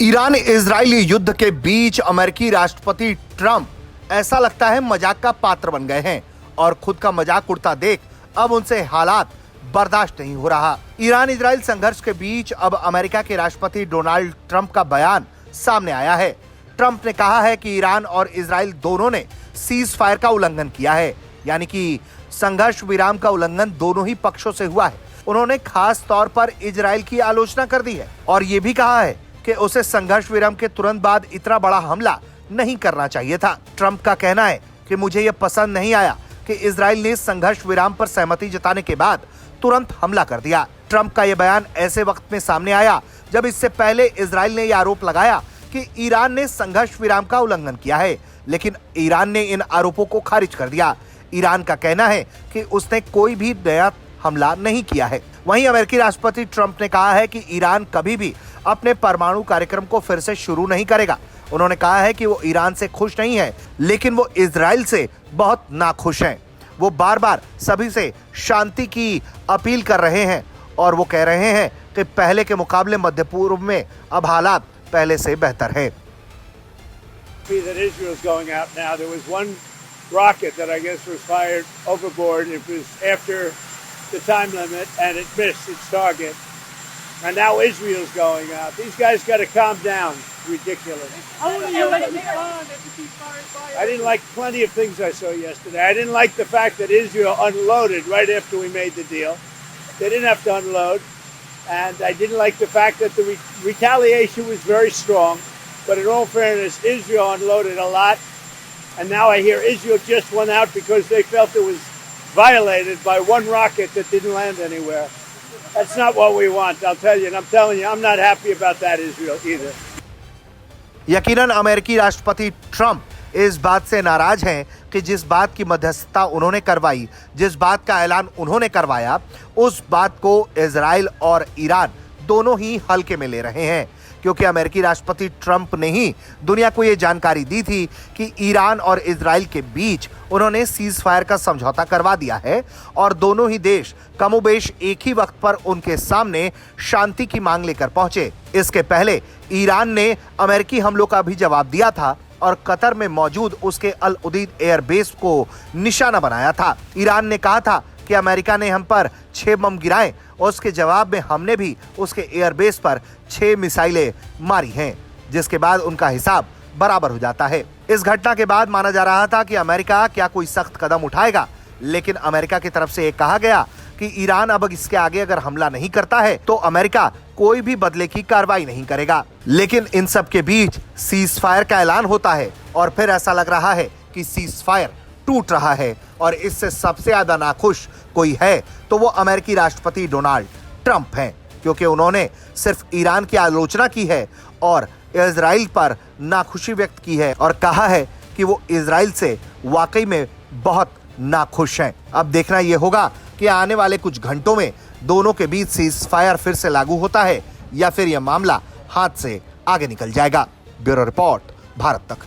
Iran Israeli युद्ध के बीच अमेरिकी राष्ट्रपति ट्रंप ऐसा लगता है मजाक का पात्र बन गए हैं और खुद का मजाक उड़ता देख अब उनसे हालात बर्दाश्त नहीं हो रहा। ईरान इजराइल संघर्ष के बीच अब अमेरिका के राष्ट्रपति डोनाल्ड ट्रंप का बयान सामने आया है। ट्रंप ने कहा है कि ईरान और इजराइल दोनों ने सीज फायर का उल्लंघन किया है, यानी कि संघर्ष विराम का उल्लंघन दोनों ही पक्षों से हुआ है। उन्होंने खास तौर पर इजराइल की आलोचना कर दी है और ये भी कहा है कि उसे संघर्ष विराम के तुरंत बाद इतना बड़ा हमला नहीं करना चाहिए था। ट्रंप का कहना है कि मुझे यह पसंद नहीं आया कि इजराइल ने संघर्ष विराम पर सहमति जताने के बाद तुरंत हमला कर दिया। ट्रंप का यह बयान ऐसे वक्त में सामने आया जब इससे पहले इजराइल ने यह आरोप लगाया कि ईरान ने संघर्ष विराम का उल्लंघन किया है, लेकिन ईरान ने इन आरोपों को खारिज कर दिया। ईरान का कहना है कि उसने कोई भी नया हमला नहीं किया है। वहीं अमेरिकी राष्ट्रपति ट्रंप ने कहा है कि ईरान कभी भी अपने परमाणु कार्यक्रम को फिर से शुरू नहीं करेगा। उन्होंने कहा है कि वो ईरान से खुश नहीं है, लेकिन वो इजराइल से बहुत नाखुश हैं। वो बार बार सभी से शांति की अपील कर रहे हैं और वो कह रहे हैं कि पहले के मुकाबले मध्य पूर्व में अब हालात पहले से बेहतर है। Rocket that I guess was fired overboard. It was after the time limit and it missed its target. And now Israel's going out. These guys got to calm down. Ridiculous. I didn't like plenty of things I saw yesterday. I didn't like the fact that Israel unloaded right after we made the deal. They didn't have to unload. And I didn't like the fact that the retaliation was very strong. But in all fairness, Israel unloaded a lot. And now I hear Israel just went out because they felt it was violated by one rocket that didn't land anywhere. That's not what we want, I'll tell you. And I'm telling you, I'm not happy about that, Israel, either. यकीनन अमेरिकी राष्ट्रपति Trump इस बात से नाराज हैं कि जिस बात की मध्यस्थता उन्होंने करवाई, जिस बात का ऐलान उन्होंने करवाया, उस बात को इजराइल और ईरान दोनों ही हल्के में ले रहे हैं, क्योंकि अमेरिकी राष्ट्रपति ट्रंप ने ही दुनिया को यह जानकारी दी थी कि ईरान और इजराइल के बीच उन्होंने सीज फायर का समझौता करवा दिया है और दोनों ही देश कमोबेश एक ही वक्त पर उनके सामने शांति की मांग लेकर पहुंचे। इसके पहले ईरान ने अमेरिकी हमलों का भी जवाब दिया था और कतर में मौजूद उसके अल उदीद एयरबेस को निशाना बनाया था। ईरान ने कहा था कि अमेरिका ने हम पर 6 बम गिराए और उसके जवाब में हमने भी उसके एयरबेस पर 6 मिसाइलें मारी हैं, जिसके बाद उनका हिसाब बराबर हो जाता है। इस घटना के बाद माना जा रहा था कि अमेरिका क्या कोई सख्त कदम उठाएगा, लेकिन अमेरिका की तरफ से ये कहा गया कि ईरान अब इसके आगे अगर हमला नहीं करता है तो अमेरिका कोई भी बदले की कार्रवाई नहीं करेगा। लेकिन इन सब के बीच सीज फायर का ऐलान होता है और फिर ऐसा लग रहा है कि सीज फायर टूट रहा है और इससे सबसे ज्यादा नाखुश कोई है तो वो अमेरिकी राष्ट्रपति डोनाल्ड ट्रंप हैं, क्योंकि उन्होंने सिर्फ ईरान की आलोचना की है और इजराइल पर नाखुशी व्यक्त की है और कहा है कि वो इजराइल से वाकई में बहुत नाखुश हैं। अब देखना यह होगा कि आने वाले कुछ घंटों में दोनों के बीच सीज फायर फिर से लागू होता है या फिर यह मामला हाथ से आगे निकल जाएगा। ब्यूरो रिपोर्ट, भारत तक।